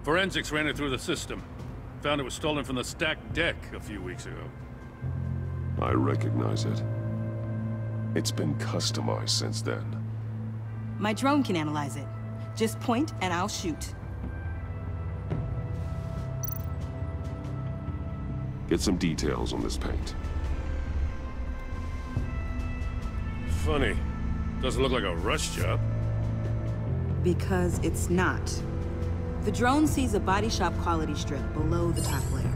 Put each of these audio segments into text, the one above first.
Forensics ran it through the system. Found it was stolen from the stacked deck a few weeks ago. I recognize it. It's been customized since then. My drone can analyze it. Just point and I'll shoot. Get some details on this paint. Funny. Doesn't look like a rush job. Because it's not. The drone sees a body shop quality strip below the top layer.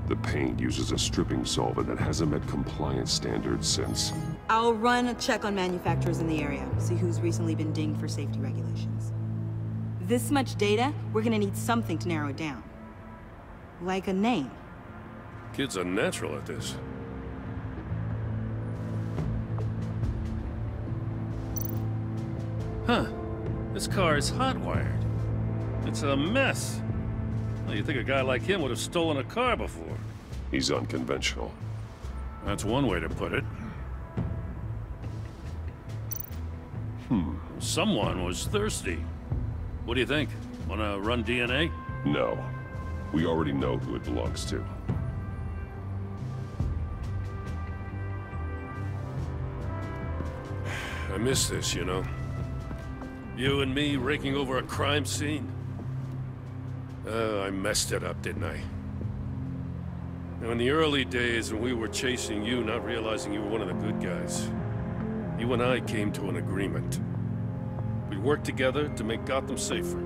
The paint uses a stripping solvent that hasn't met compliance standards since... I'll run a check on manufacturers in the area, see who's recently been dinged for safety regulations. This much data, we're gonna need something to narrow it down. Like a name. Kids are natural at this. Huh. This car is hotwired. It's a mess. Well, you'd think a guy like him would have stolen a car before. He's unconventional. That's one way to put it. Someone was thirsty. What do you think? Wanna run DNA? No. We already know who it belongs to. I miss this, you know. You and me raking over a crime scene. I messed it up, didn't I? Now, in the early days when we were chasing you, not realizing you were one of the good guys, you and I came to an agreement. We worked together to make Gotham safer.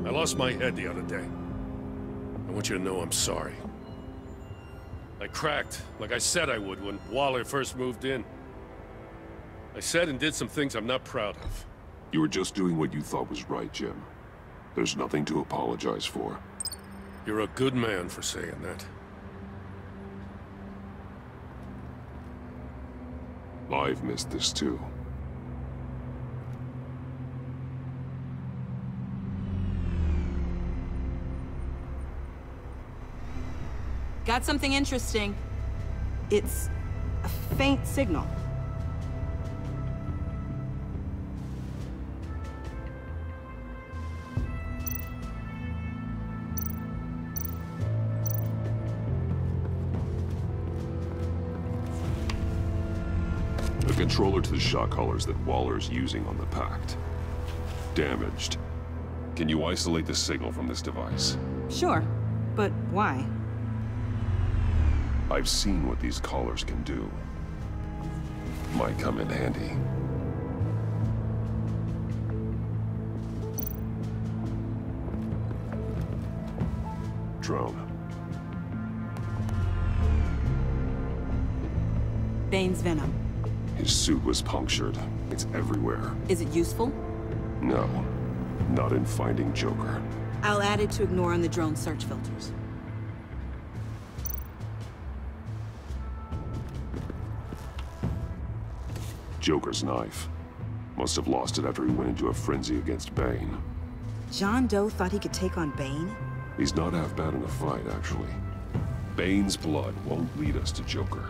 I lost my head the other day. I want you to know I'm sorry. I cracked, like I said I would when Waller first moved in. I said and did some things I'm not proud of. You were just doing what you thought was right, Jim. There's nothing to apologize for. You're a good man for saying that. I've missed this too. Got something interesting. It's a faint signal. The controller to the shot collars that Waller's using on the Pact. Damaged. Can you isolate the signal from this device? Sure, but why? I've seen what these collars can do. Might come in handy. Drone. Bane's venom. His suit was punctured. It's everywhere. Is it useful? No. Not in finding Joker. I'll add it to ignore on the drone search filters. Joker's knife. Must have lost it after he went into a frenzy against Bane. John Doe thought he could take on Bane? He's not half bad in a fight, actually. Bane's blood won't lead us to Joker.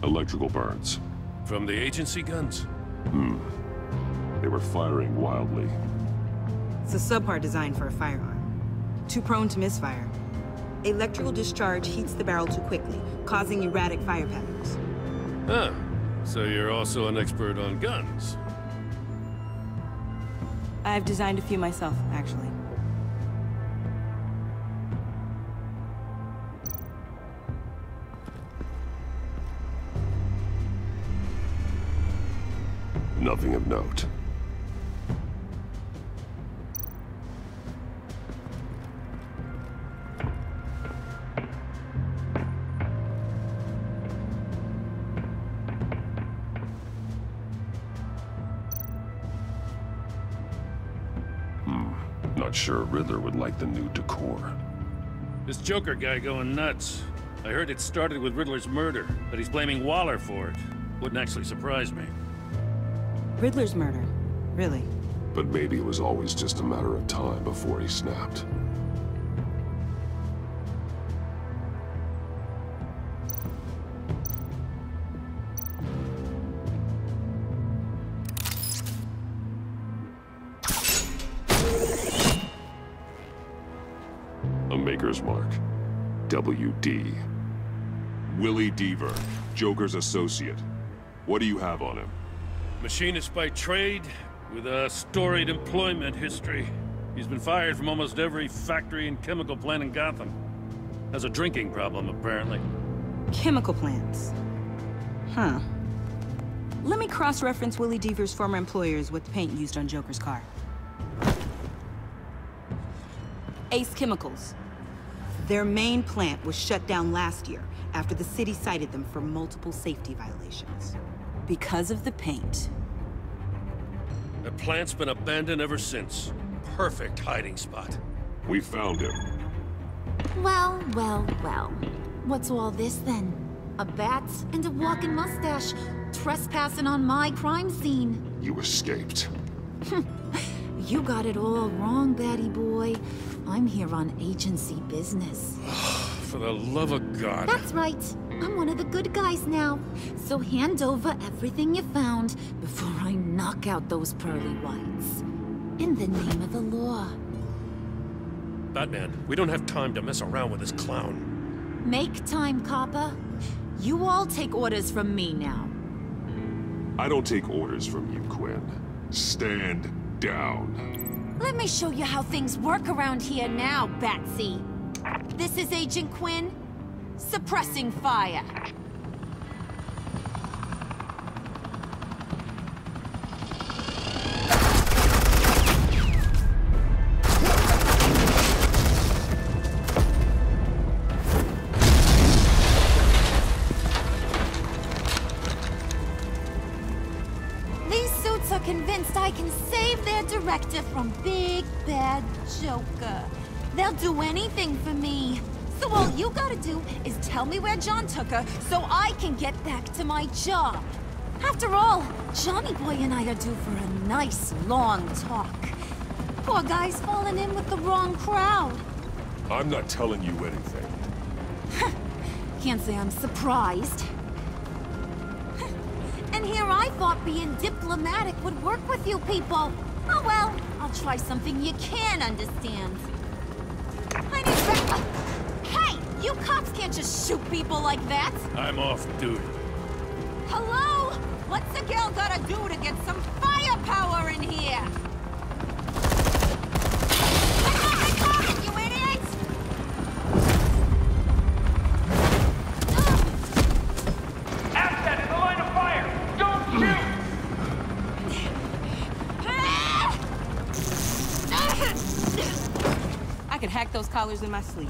Electrical burns. From the agency guns? They were firing wildly. It's a subpart designed for a firearm. Too prone to misfire. Electrical discharge heats the barrel too quickly, causing erratic fire patterns. Huh. So you're also an expert on guns? I've designed a few myself, actually. Nothing of note. Not sure Riddler would like the new decor. This Joker guy going nuts. I heard it started with Riddler's murder, but he's blaming Waller for it. Wouldn't actually surprise me. Riddler's murder. Really. But maybe it was always just a matter of time before he snapped. A Maker's Mark. WD. Willie Deaver, Joker's associate. What do you have on him? Machinist by trade, with a storied employment history. He's been fired from almost every factory and chemical plant in Gotham. Has a drinking problem, apparently. Chemical plants. Huh. Let me cross-reference Willie Deaver's former employers with the paint used on Joker's car. Ace Chemicals. Their main plant was shut down last year after the city cited them for multiple safety violations. Because of the paint. The plant's been abandoned ever since. Perfect hiding spot. We found him. Well, well, well. What's all this then? A bat and a walking mustache, trespassing on my crime scene. You escaped. You got it all wrong, Batty boy. I'm here on agency business. For the love of God. That's right. I'm one of the good guys now. So hand over everything you found before I knock out those pearly whites. In the name of the law. Batman, we don't have time to mess around with this clown. Make time, copper. You all take orders from me now. I don't take orders from you, Quinn. Stand down. Let me show you how things work around here now, Batsy. This is Agent Quinn. Suppressing fire. These suits are convinced I can save their director from Big Bad Joker. They'll do anything for me. So all you gotta do is tell me where John took her so I can get back to my job. After all, Johnny Boy and I are due for a nice long talk. Poor guy's falling in with the wrong crowd. I'm not telling you anything. Can't say I'm surprised. And here I thought being diplomatic would work with you people. Oh well, I'll try something you can understand. I need Hey! You cops can't just shoot people like that! I'm off duty. Hello? What's a girl gotta do to get some firepower in here? You idiots! Asset in the line of fire! Don't shoot! I could hack those collars in my sleep.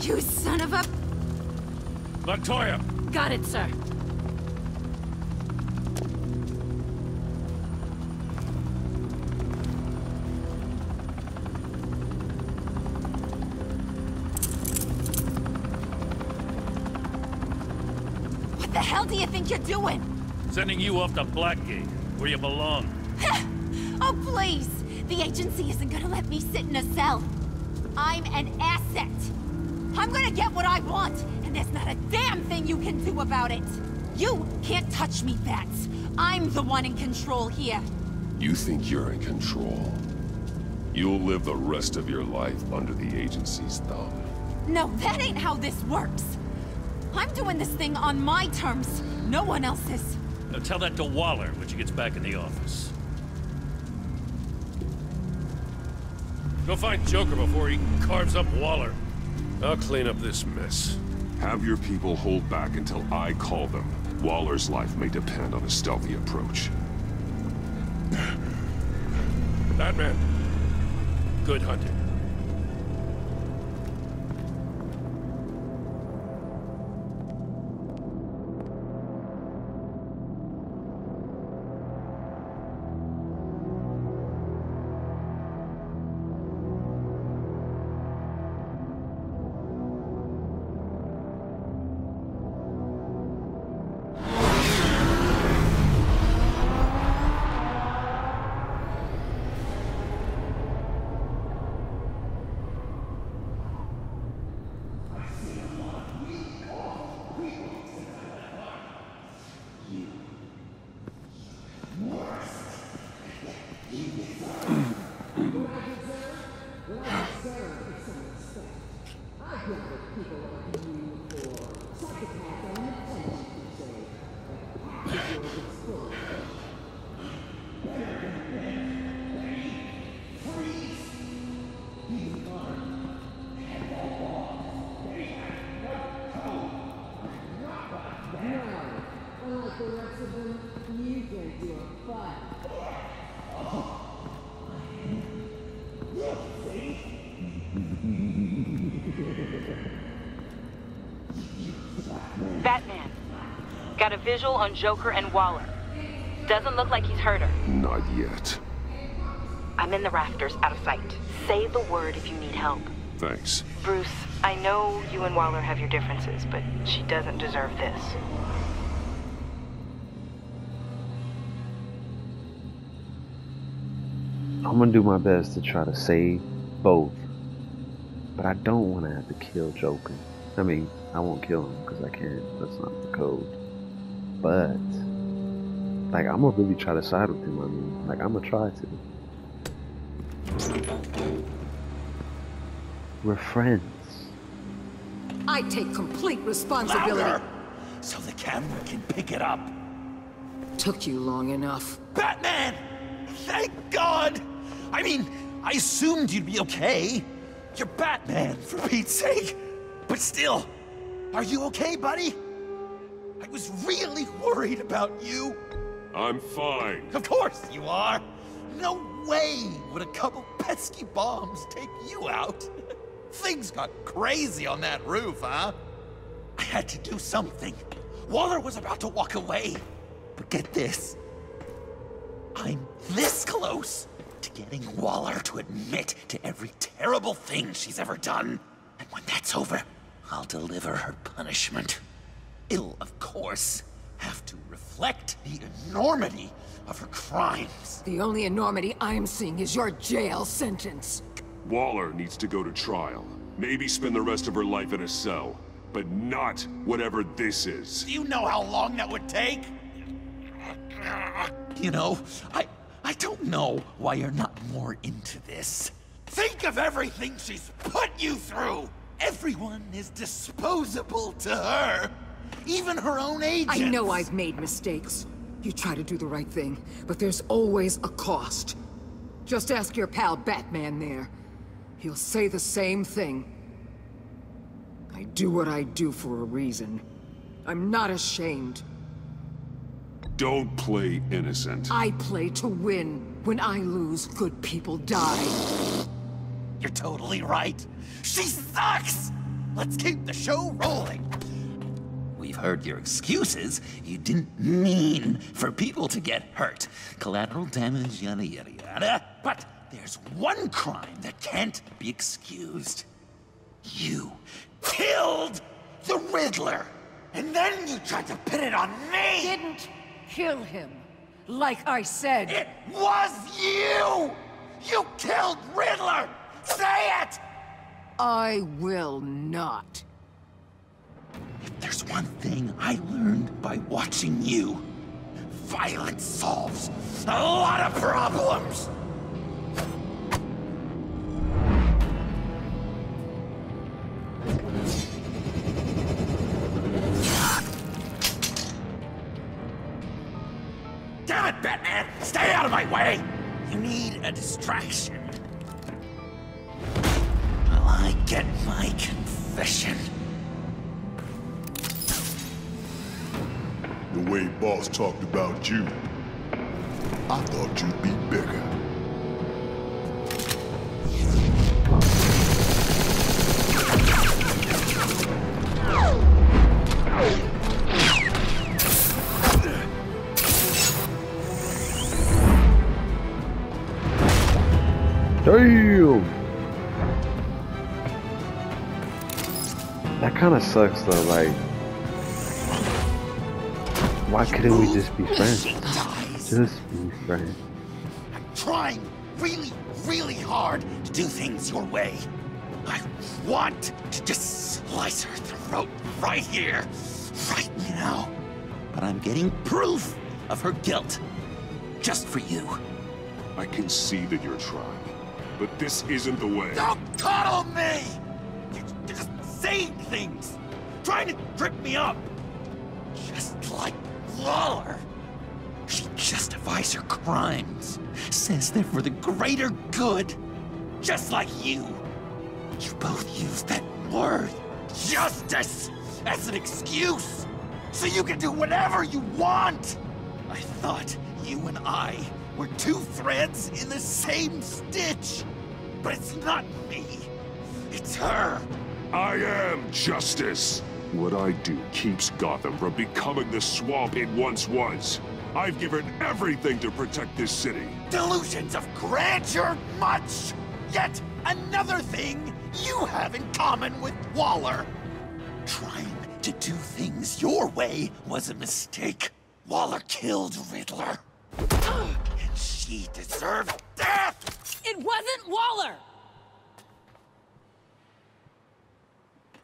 You son of a... Montoya! Got it, sir. What the hell do you think you're doing? Sending you off to Blackgate, where you belong. Oh, please! The agency isn't gonna let me sit in a cell. I'm an asset. I'm gonna get what I want, and there's not a damn thing you can do about it. You can't touch me, Bats. I'm the one in control here. You think you're in control? You'll live the rest of your life under the agency's thumb. No, that ain't how this works. I'm doing this thing on my terms, no one else's. Now tell that to Waller when she gets back in the office. Go find Joker before he carves up Waller. I'll clean up this mess. Have your people hold back until I call them. Waller's life may depend on a stealthy approach. Batman, good hunting. Batman. Got a visual on Joker and Waller. Doesn't look like he's hurt her. Not yet. I'm in the rafters, out of sight. Say the word if you need help. Thanks. Bruce, I know you and Waller have your differences, but she doesn't deserve this. I'm gonna do my best to try to save both, but I don't want to have to kill Joker. I mean, I won't kill him because I can't. That's not the code. But like, I'm gonna really try to side with him. I mean, like, I'm gonna try to. We're friends. I take complete responsibility. Louder, so the camera can pick it up. Took you long enough. Batman! Thank God! I mean, I assumed you'd be okay. You're Batman, for Pete's sake. But still, are you okay, buddy? I was really worried about you. I'm fine. Of course you are. No way would a couple pesky bombs take you out. Things got crazy on that roof, huh? I had to do something. Waller was about to walk away. But get this. I'm this close to getting Waller to admit to every terrible thing she's ever done. And when that's over, I'll deliver her punishment. It'll, of course, have to reflect the enormity of her crimes. The only enormity I'm seeing is your jail sentence. Waller needs to go to trial. Maybe spend the rest of her life in a cell. But not whatever this is. Do you know how long that would take? You know, I don't know why you're not more into this. Think of everything she's put you through! Everyone is disposable to her. Even her own agents. I know I've made mistakes. You try to do the right thing, but there's always a cost. Just ask your pal Batman there. He'll say the same thing. I do what I do for a reason. I'm not ashamed. Don't play innocent. I play to win. When I lose, good people die. You're totally right. She sucks! Let's keep the show rolling. We've heard your excuses. You didn't mean for people to get hurt. Collateral damage, yada yada yada. But there's one crime that can't be excused. You killed the Riddler! And then you tried to pin it on me! Didn't kill him. Like I said. It was you! You killed Riddler! Say it! I will not. If there's one thing I learned by watching you, violence solves a lot of problems! Damn it, Batman! Stay out of my way! You need a distraction. Will I get my confession? The way Boss talked about you, I thought you'd be bigger. Damn! That kind of sucks though, like, why couldn't we just be friends? Just be friends. I'm trying really, really hard to do things your way. I want to just slice her throat right here, right now. But I'm getting proof of her guilt, just for you. I can see that you're trying. but this isn't the way. Don't coddle me! You're just saying things, trying to trip me up. Just like Waller. She justifies her crimes, says they're for the greater good, just like you. You both use that word, justice, as an excuse, so you can do whatever you want. I thought you and I were two threads in the same stitch, but it's not me, it's her. I am justice. What I do keeps Gotham from becoming the swamp it once was. I've given everything to protect this city. Delusions of grandeur much! Yet another thing you have in common with Waller. Trying to do things your way was a mistake. Waller killed Riddler. And she deserved death! It wasn't Waller!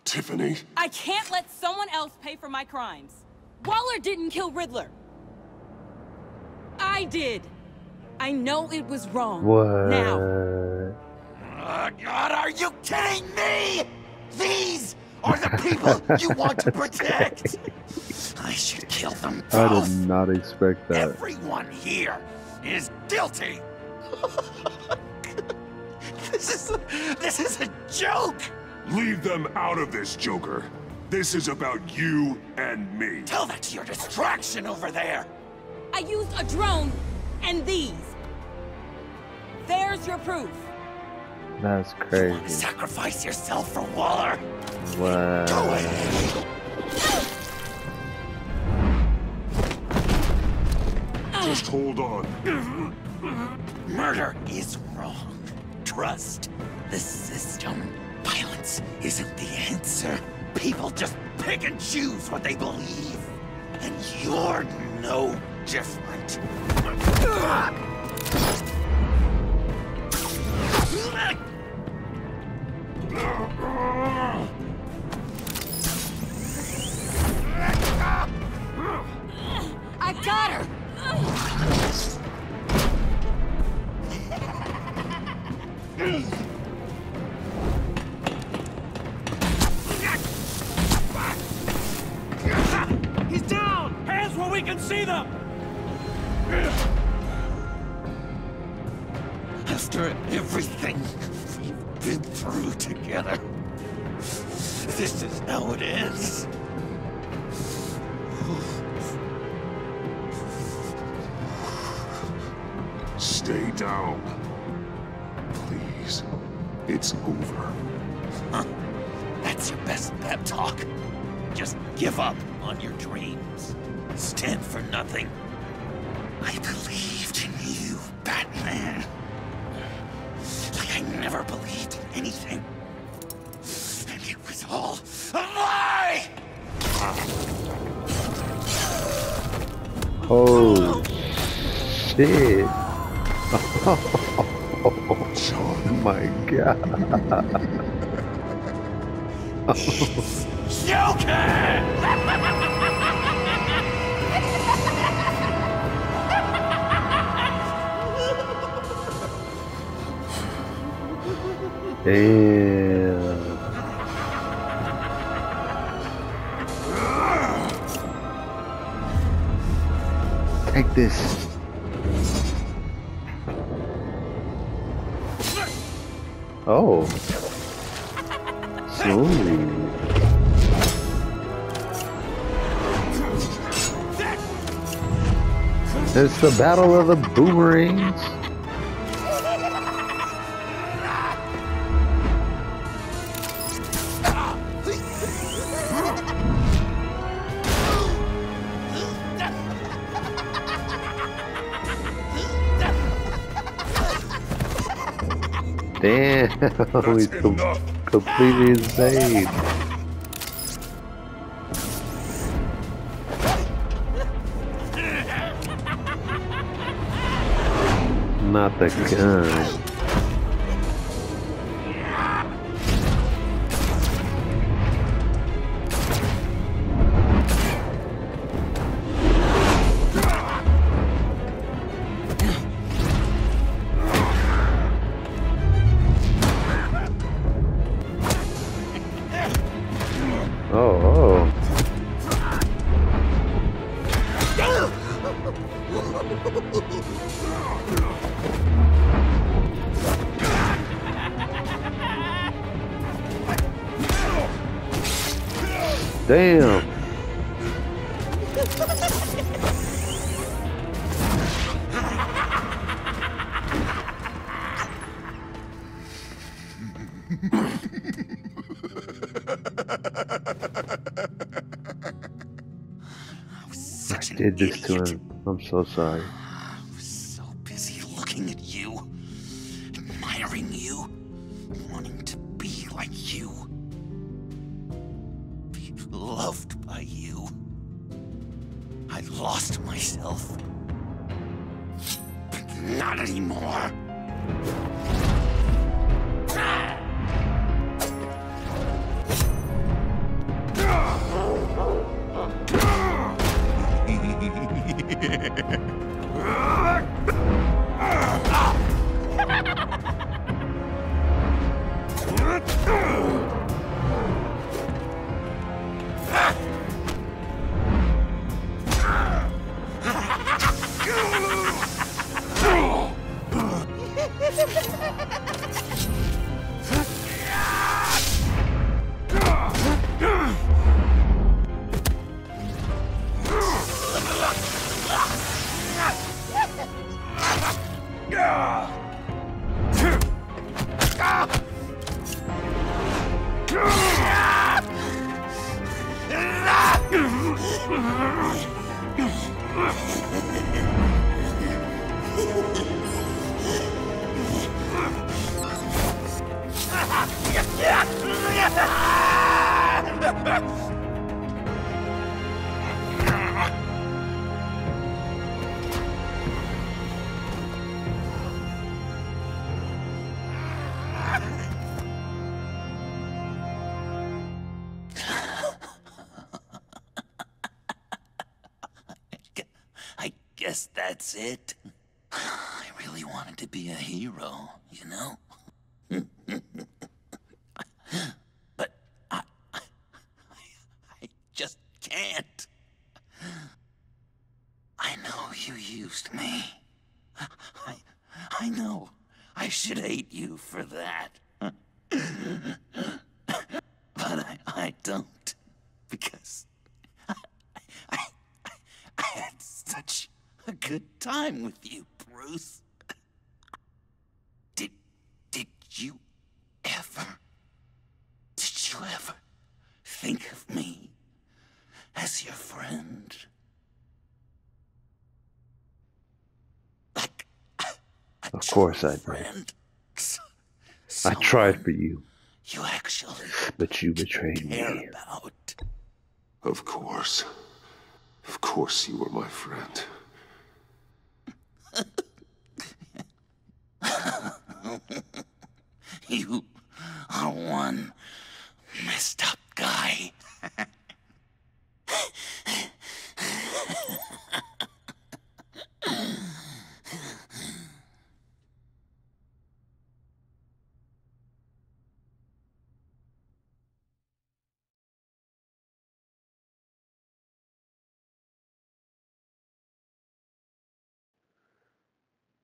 Tiffany? I can't let someone else pay for my crimes. Waller didn't kill Riddler. I did. I know it was wrong. What? Now. God, are you kidding me? These are the people you want to protect. I should kill them both. I did not expect that. Everyone here is guilty. This is a joke. Leave them out of this, Joker. This is about you and me. Tell that to your distraction over there. I used a drone and these. There's your proof. That's You want to crazy. sacrifice yourself for Waller? What? Go ahead. Just hold on. Murder is wrong. Trust the system. Violence isn't the answer. People just pick and choose what they believe. And you're no different. I got her! He's down! Hands where we can see them! After everything we've been through together, this is how it ends. Stay down. Please. It's over. Huh? That's your best pep talk. Just give up on your dreams. Stand for nothing. I believed in you, Batman. Like I never believed in anything. And it was all a lie! Oh, shit. Oh my god. Joker! Damn. Take this. Oh. Slowly. It's the battle of the boomerangs. Damn, he's completely insane. Not the gun. Damn. I did this to him. I'm so sorry. I was so busy looking at you, admiring you, wanting to be like you, be loved by you. I lost myself. But not anymore. I guess that's it. I really wanted to be a hero, you know? But I just can't. I know you used me. I know. I should hate you for that. But I don't. Because I had such a good time with you, Bruce. Did you ever think of me as your friend? Like, of course I did. Friend? I tried for you. You actually but you betrayed care me. About. Of course. Of course you were my friend. You are one messed up guy.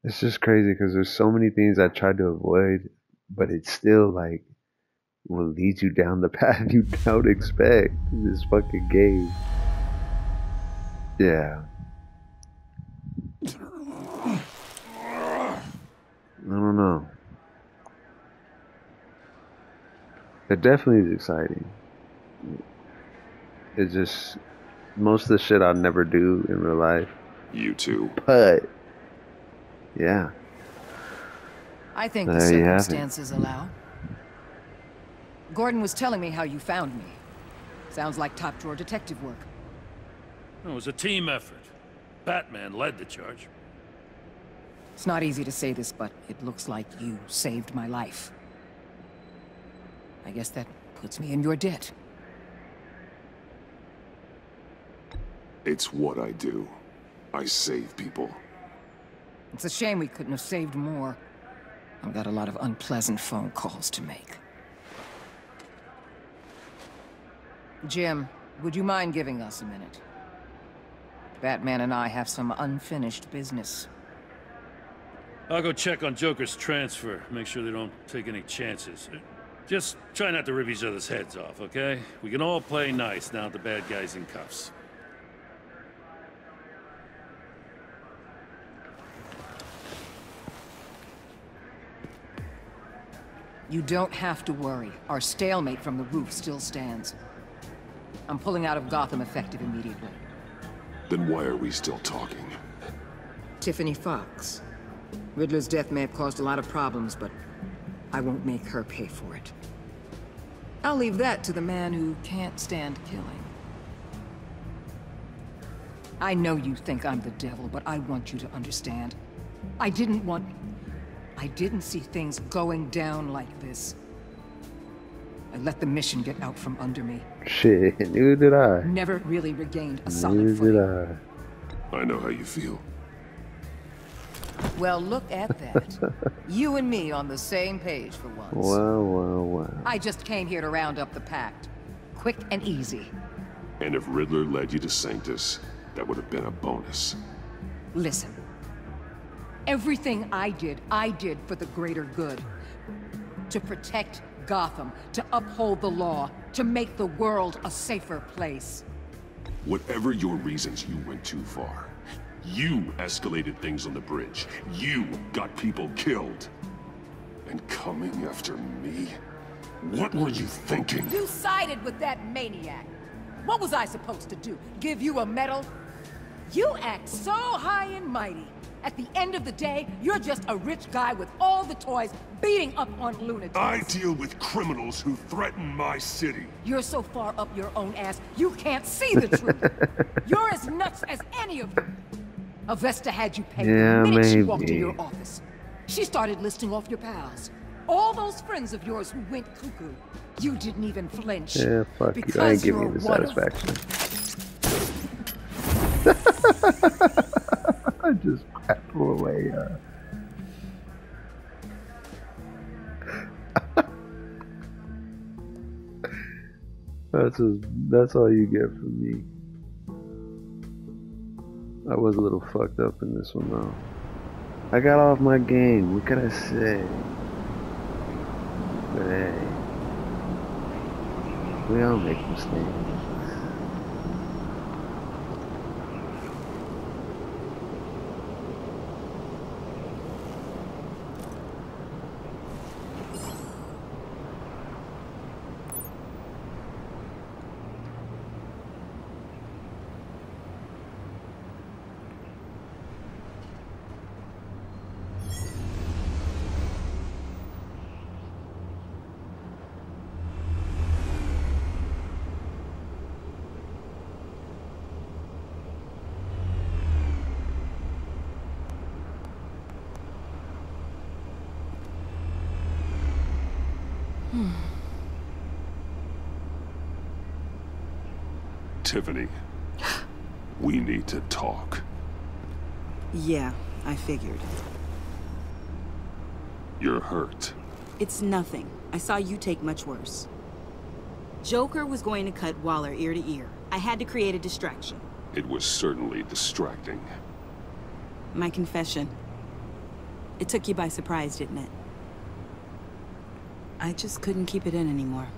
It's just crazy because there's so many things I tried to avoid, but it's still like will lead you down the path you don't expect in this fucking game. Yeah. I don't know. It definitely is exciting. It's just most of the shit I'll never do in real life. You too. But yeah. I think the There you have it. circumstances allow. Gordon was telling me how you found me. Sounds like top drawer detective work. It was a team effort. Batman led the charge. It's not easy to say this, but it looks like you saved my life. I guess that puts me in your debt. It's what I do. I save people. It's a shame we couldn't have saved more. I've got a lot of unpleasant phone calls to make. Jim, would you mind giving us a minute? Batman and I have some unfinished business. I'll go check on Joker's transfer, make sure they don't take any chances. Just try not to rip each other's heads off, okay? We can all play nice now that the bad guy's in cuffs. You don't have to worry. Our stalemate from the roof still stands. I'm pulling out of Gotham effective immediately. Then why are we still talking? Tiffany Fox. Riddler's death may have caused a lot of problems, but I won't make her pay for it. I'll leave that to the man who can't stand killing. I know you think I'm the devil, but I want you to understand. I didn't see things going down like this. I let the mission get out from under me. Shit, neither did I. Never really regained a solid Neither footing. did I know how you feel. Well, look at that. You and me on the same page for once. Wow. I just came here to round up the pact. Quick and easy. And if Riddler led you to Sanctus, that would have been a bonus. Listen. Everything I did for the greater good. To protect Gotham, to uphold the law, to make the world a safer place. Whatever your reasons, you went too far. You escalated things on the bridge. You got people killed. And coming after me? What were you thinking? You sided with that maniac. What was I supposed to do? Give you a medal? You act so high and mighty. At the end of the day, you're just a rich guy with all the toys beating up on lunatics. I deal with criminals who threaten my city. You're so far up your own ass, you can't see the truth. You're as nuts as any of them. Avesta had you pegged the minute she walked in your office. She started listing off your pals. All those friends of yours who went cuckoo. You didn't even flinch. Yeah, fuck you. I ain't giving you the satisfaction. I just pull away. That's all you get from me. I was a little fucked up in this one though. I got off my game. What can I say? But hey, we all make mistakes. Tiffany, we need to talk. Yeah, I figured. You're hurt. It's nothing. I saw you take much worse. Joker was going to cut Waller ear to ear. I had to create a distraction. It was certainly distracting. My confession. It took you by surprise, didn't it? I just couldn't keep it in anymore.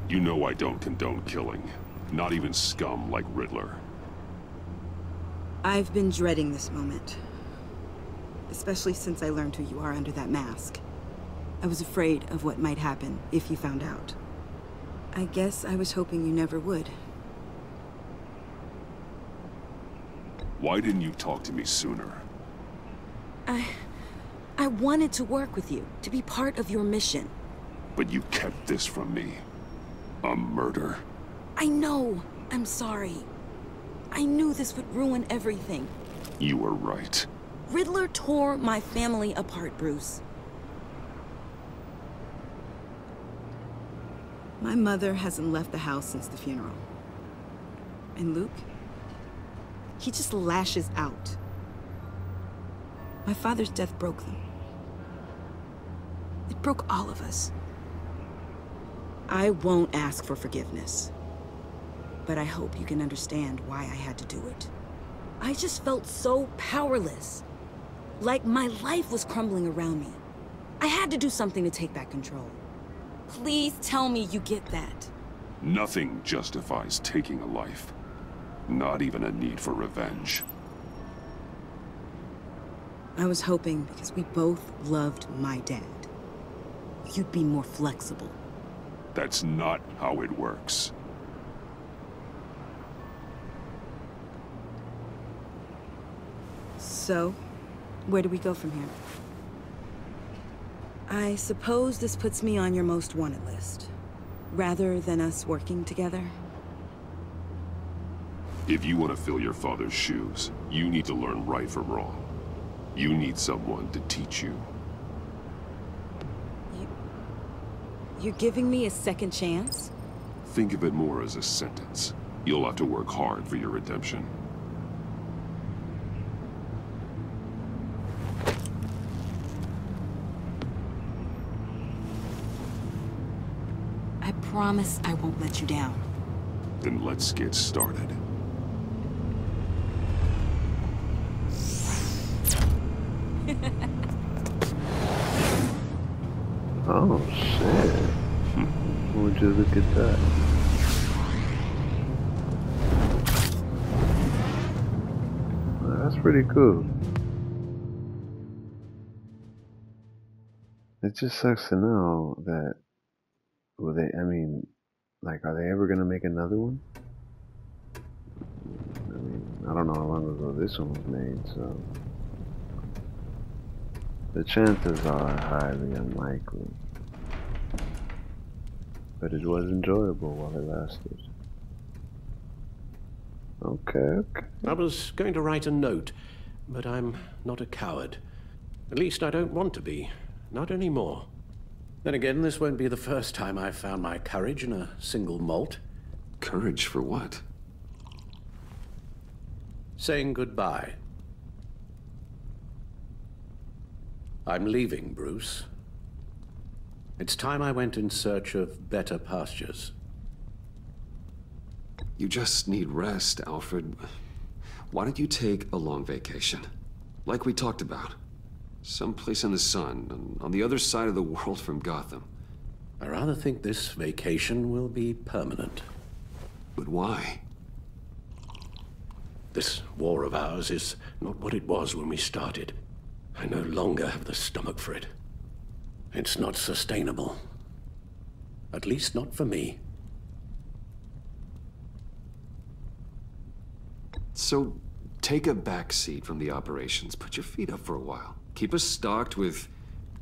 You know I don't condone killing. Not even scum like Riddler. I've been dreading this moment. Especially since I learned who you are under that mask. I was afraid of what might happen if you found out. I guess I was hoping you never would. Why didn't you talk to me sooner? I wanted to work with you, to be part of your mission. But you kept this from me. A murder. I know. I'm sorry. I knew this would ruin everything. You were right. Riddler tore my family apart, Bruce. My mother hasn't left the house since the funeral. And Luke? He just lashes out. My father's death broke them. It broke all of us. I won't ask for forgiveness. But I hope you can understand why I had to do it. I just felt so powerless. Like my life was crumbling around me. I had to do something to take back control. Please tell me you get that. Nothing justifies taking a life. Not even a need for revenge. I was hoping because we both loved my dad, you'd be more flexible. That's not how it works. So, where do we go from here? I suppose this puts me on your most wanted list, rather than us working together. If you want to fill your father's shoes, you need to learn right from wrong. You need someone to teach you. You're giving me a second chance? Think of it more as a sentence. You'll have to work hard for your redemption. I promise I won't let you down. Then let's get started. Oh, shit. Would you look at that? Well, that's pretty cool. It just sucks to know that, will they, I mean, like, are they ever gonna make another one? I mean, I don't know how long ago this one was made, so the chances are highly unlikely. But it was enjoyable while it lasted. Okay. I was going to write a note, but I'm not a coward. At least I don't want to be. Not anymore. Then again, this won't be the first time I've found my courage in a single malt. Courage for what? Saying goodbye. I'm leaving, Bruce. It's time I went in search of better pastures. You just need rest, Alfred. Why don't you take a long vacation? Like we talked about. Someplace in the sun, on the other side of the world from Gotham. I rather think this vacation will be permanent. But why? This war of ours is not what it was when we started. I no longer have the stomach for it. It's not sustainable. At least not for me. So, take a back seat from the operations. Put your feet up for a while. Keep us stocked with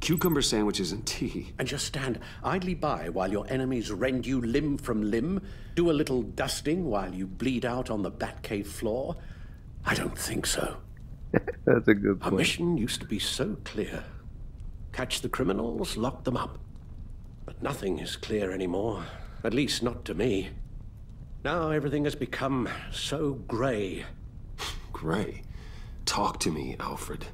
cucumber sandwiches and tea. And just stand idly by while your enemies rend you limb from limb? Do a little dusting while you bleed out on the Batcave floor? I don't think so. That's a good point. Our mission used to be so clear. Catch the criminals, lock them up. But nothing is clear anymore. At least not to me. Now everything has become so gray. Gray? Talk to me, Alfred.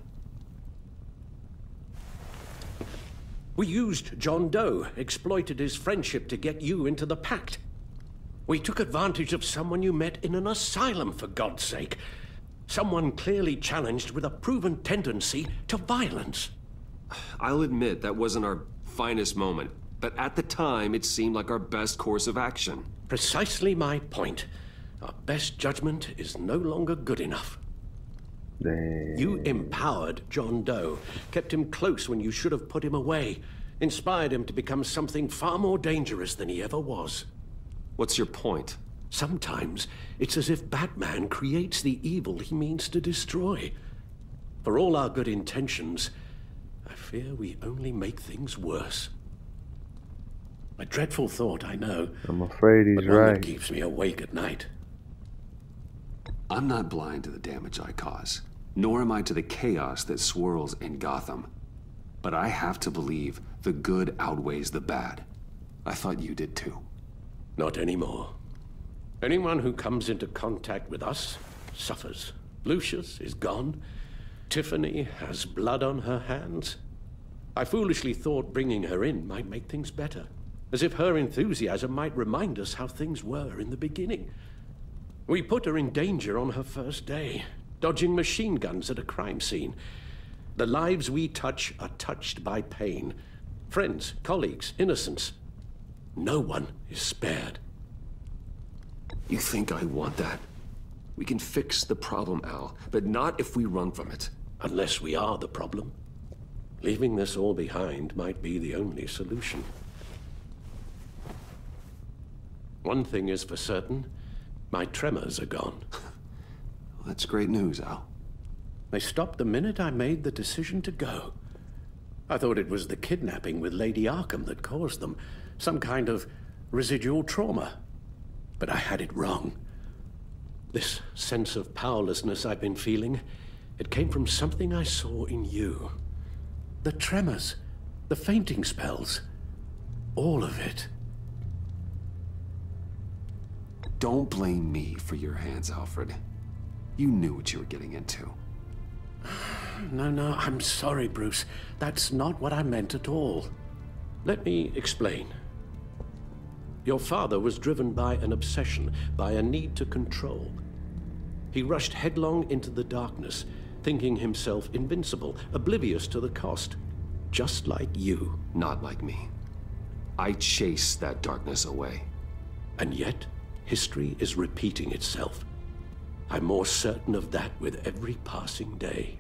We used John Doe, exploited his friendship to get you into the pact. We took advantage of someone you met in an asylum, for God's sake. Someone clearly challenged with a proven tendency to violence. I'll admit that wasn't our finest moment, but at the time it seemed like our best course of action. Precisely my point. Our best judgment is no longer good enough. You empowered John Doe, kept him close when you should have put him away, inspired him to become something far more dangerous than he ever was. What's your point? Sometimes it's as if Batman creates the evil he means to destroy. For all our good intentions, I fear we only make things worse. A dreadful thought, I know. I'm afraid he's but one right. that keeps me awake at night. I'm not blind to the damage I cause, nor am I to the chaos that swirls in Gotham. But I have to believe the good outweighs the bad. I thought you did too. Not anymore. Anyone who comes into contact with us suffers. Lucius is gone. Tiffany has blood on her hands. I foolishly thought bringing her in might make things better, as if her enthusiasm might remind us how things were in the beginning. We put her in danger on her first day, dodging machine guns at a crime scene. The lives we touch are touched by pain. Friends, colleagues, innocents. No one is spared. You think I want that? We can fix the problem, Al, but not if we run from it. Unless we are the problem. Leaving this all behind might be the only solution. One thing is for certain, my tremors are gone. Well, that's great news, Al. They stopped the minute I made the decision to go. I thought it was the kidnapping with Lady Arkham that caused them, some kind of residual trauma. But I had it wrong. This sense of powerlessness I've been feeling, it came from something I saw in you. The tremors, the fainting spells, all of it. Don't blame me for your hands, Alfred. You knew what you were getting into. No, I'm sorry, Bruce. That's not what I meant at all. Let me explain. Your father was driven by an obsession, by a need to control. He rushed headlong into the darkness, thinking himself invincible, oblivious to the cost. Just like you. Not like me. I chased that darkness away. And yet, history is repeating itself. I'm more certain of that with every passing day.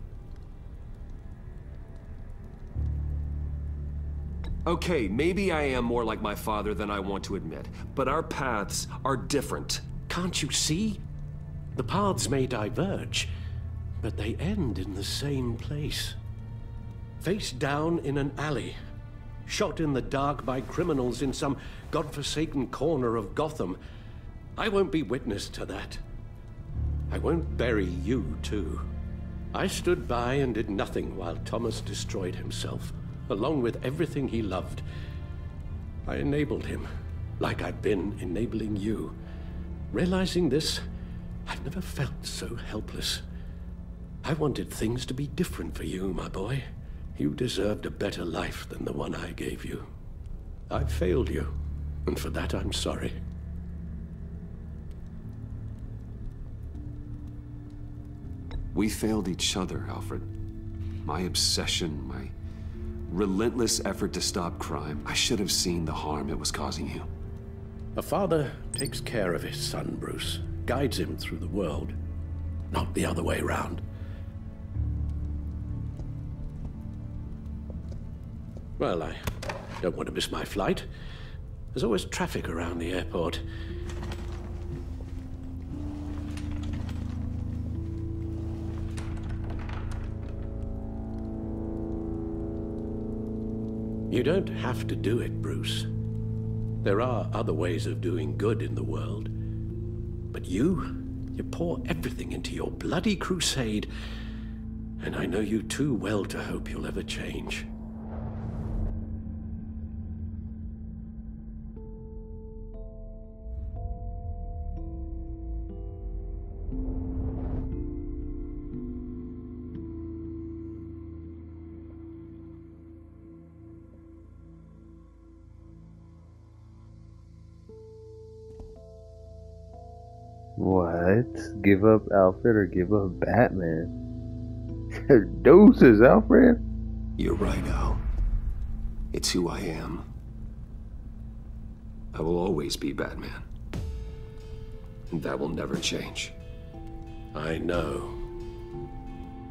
Okay, maybe I am more like my father than I want to admit, but our paths are different. Can't you see? The paths may diverge, but they end in the same place. Face down in an alley, shot in the dark by criminals in some godforsaken corner of Gotham. I won't be witness to that. I won't bury you, too. I stood by and did nothing while Thomas destroyed himself, along with everything he loved. I enabled him, like I've been enabling you. Realizing this, I've never felt so helpless. I wanted things to be different for you, my boy. You deserved a better life than the one I gave you. I failed you, and for that I'm sorry. We failed each other, Alfred. My obsession, my relentless effort to stop crime. I should have seen the harm it was causing you. A father takes care of his son, Bruce. Guides him through the world. Not the other way around. Well, I don't want to miss my flight. There's always traffic around the airport. You don't have to do it, Bruce. There are other ways of doing good in the world. But you pour everything into your bloody crusade, and I know you too well to hope you'll ever change. What? Give up Alfred or give up Batman? Doses, Alfred. You're right, Al. It's who I am. I will always be Batman. And that will never change. I know.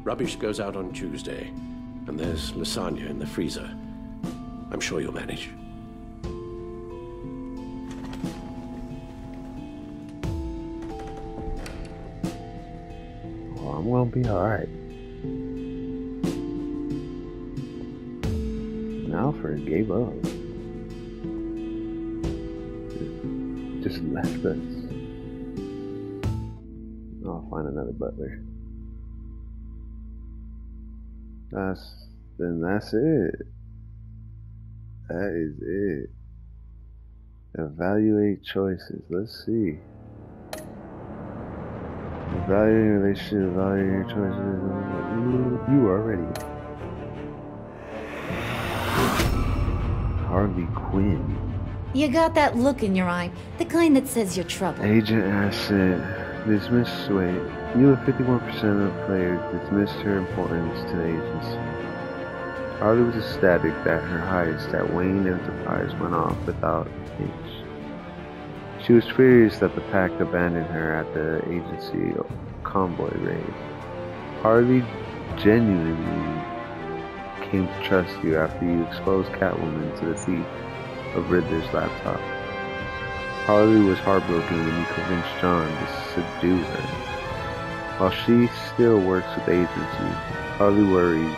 Rubbish goes out on Tuesday, and there's lasagna in the freezer. I'm sure you'll manage. I'm gonna be alright. And Alfred gave up. Just left us. I'll find another butler. That's it. That is it. Evaluate choices. Let's see. Evaluate your relationship, evaluate your choices. You are ready. Harley Quinn. You got that look in your eye, the kind that says you're trouble. Agent Asset. Dismissed. Wait. You and 51% of the players dismissed her importance to the agency. Harley was ecstatic that her heist at Wayne Enterprise went off without a hitch. She was furious that the pack abandoned her at the agency convoy raid. Harley genuinely came to trust you after you exposed Catwoman to the thief of Riddler's laptop. Harley was heartbroken when you convinced John to subdue her. While she still works with the agency, Harley worries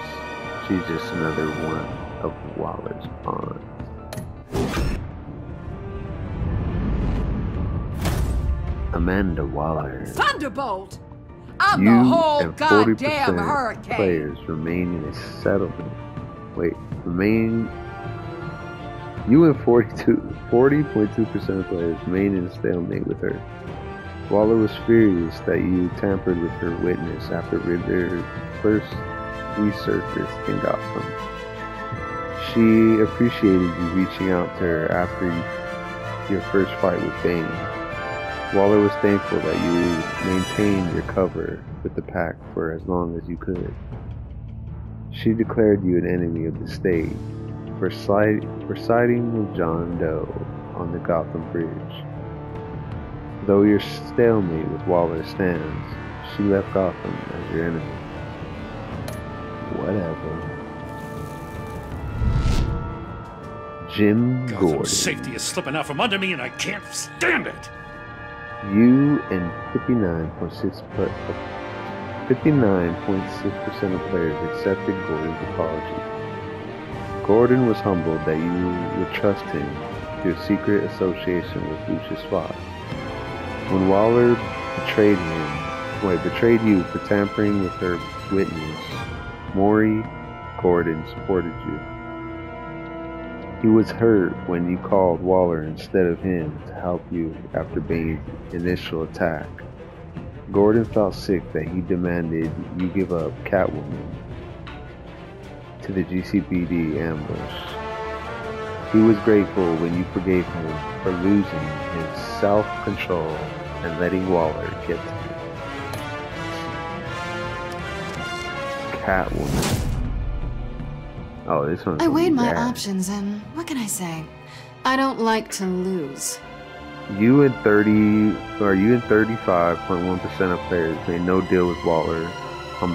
she's just another one of Waller's pawns. Amanda Waller. Thunderbolt! I'm You the whole and goddamn 40% hurricane! players remain in a settlement. You and 40.2% of players remain in a stalemate with her. Waller was furious that you tampered with her witness after Riddler first resurfaced in Gotham. She appreciated you reaching out to her after your first fight with Bane. Waller was thankful that you maintained your cover with the pack for as long as you could. She declared you an enemy of the state for siding with John Doe on the Gotham Bridge. Though your stalemate with Waller stands, she left Gotham as your enemy. Whatever. Jim Gordon. Gotham's safety is slipping out from under me and I can't stand it! You and 59.6% of players accepted Gordon's apology. Gordon was humbled that you would trust him through a secret association with Lucius Fox. When Waller betrayed you for tampering with her witness, Maury Gordon supported you. He was hurt when you called Waller instead of him to help you after Bane's initial attack. Gordon felt sick that he demanded you give up Catwoman to the GCPD ambush. He was grateful when you forgave him for losing his self-control and letting Waller get to you. Catwoman. Oh, this one's I weighed my bad. options and what can I say? I don't like to lose. You and 35.1% of players made no deal with Waller on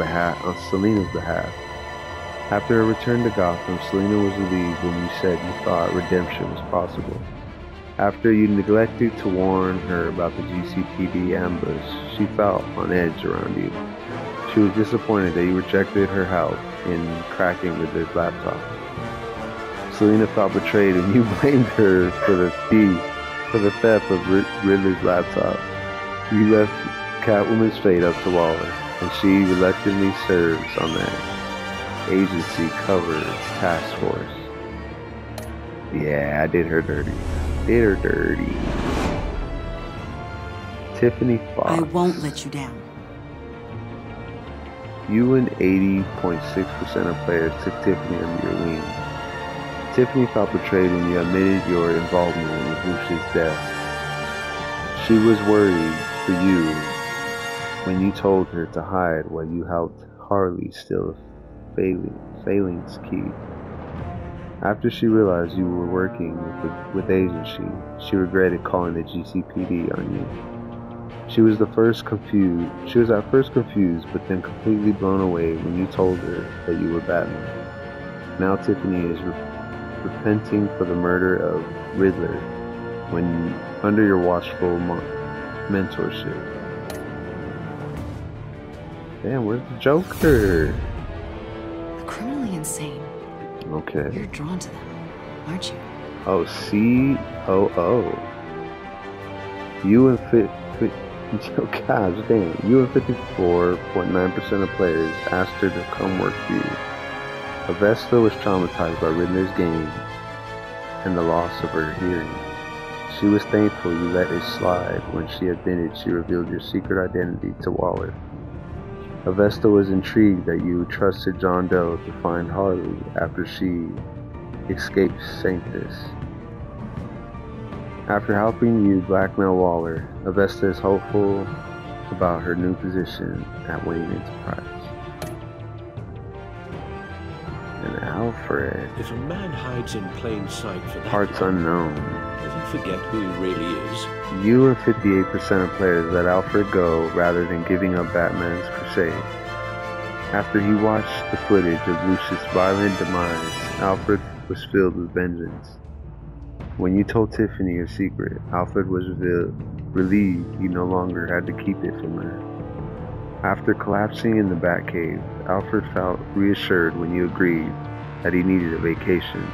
Selina's behalf. After her return to Gotham, Selina was relieved when you said you thought redemption was possible. After you neglected to warn her about the GCPD ambush, she felt on edge around you. She was disappointed that you rejected her help in cracking Riddler's laptop. Selina felt betrayed when you blamed her for the theft of Riddler's laptop. You left Catwoman straight up to Waller, and she reluctantly serves on that agency covered task force. Yeah, I did her dirty. Tiffany Fox. I won't let you down. You and 80.6% of players took Tiffany under your wing. Tiffany felt betrayed when you admitted your involvement with Lucius' death. She was worried for you when you told her to hide while you helped Harley steal Failing's key. After she realized you were working with agency, she regretted calling the GCPD on you. She was at first confused, but then completely blown away when you told her that you were Batman. Now Tiffany is repenting for the murder of Riddler when under your watchful mentorship. Damn, where's the Joker? The criminally insane. Okay. You're drawn to them, aren't you? Oh, COO. You and gosh damn. You and 54.9% of players asked her to come work for you. Avesta was traumatized by Riddler's game and the loss of her hearing. She was thankful you let it slide when she admitted she revealed your secret identity to Waller. Avesta was intrigued that you trusted John Doe to find Harley after she escaped Sanctus. After helping you blackmail Waller, Avesta is hopeful about her new position at Wayne Enterprise. An Alfred. If a man hides in plain sight for that Parts long, unknown. does he forget who he really is? You are 58% of players let Alfred go rather than giving up Batman's crusade. After he watched the footage of Lucius' violent demise, Alfred was filled with vengeance. When you told Tiffany your secret, Alfred was relieved he no longer had to keep it from her. After collapsing in the Batcave, Alfred felt reassured when you agreed that he needed a vacation.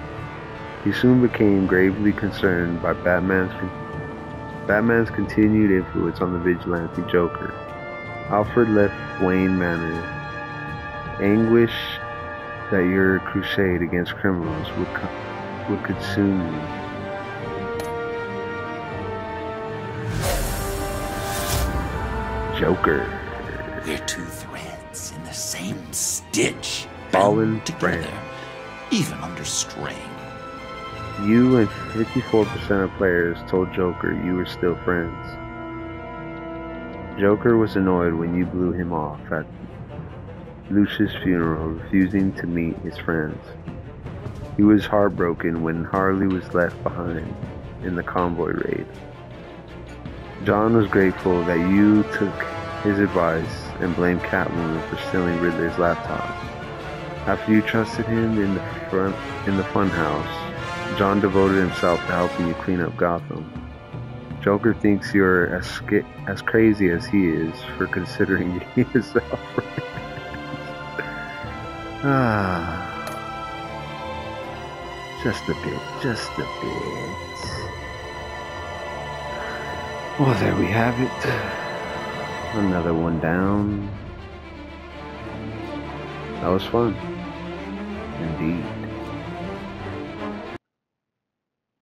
He soon became gravely concerned by Batman's continued influence on the vigilante Joker. Alfred left Wayne Manor, anguished that your crusade against criminals would consume you. Joker. We're two threads in the same stitch, Fallen bound together, even under strain. You and 54% of players told Joker you were still friends. Joker was annoyed when you blew him off at Lucius' funeral, refusing to meet his friends. He was heartbroken when Harley was left behind in the convoy raid. John was grateful that you took his advice and blamed Catwoman for stealing Riddler's laptop. After you trusted him in the funhouse, John devoted himself to helping you clean up Gotham. Joker thinks you're as crazy as he is for considering yourself friends. Just a bit. Well, there we have it. Another one down. That was fun. Indeed.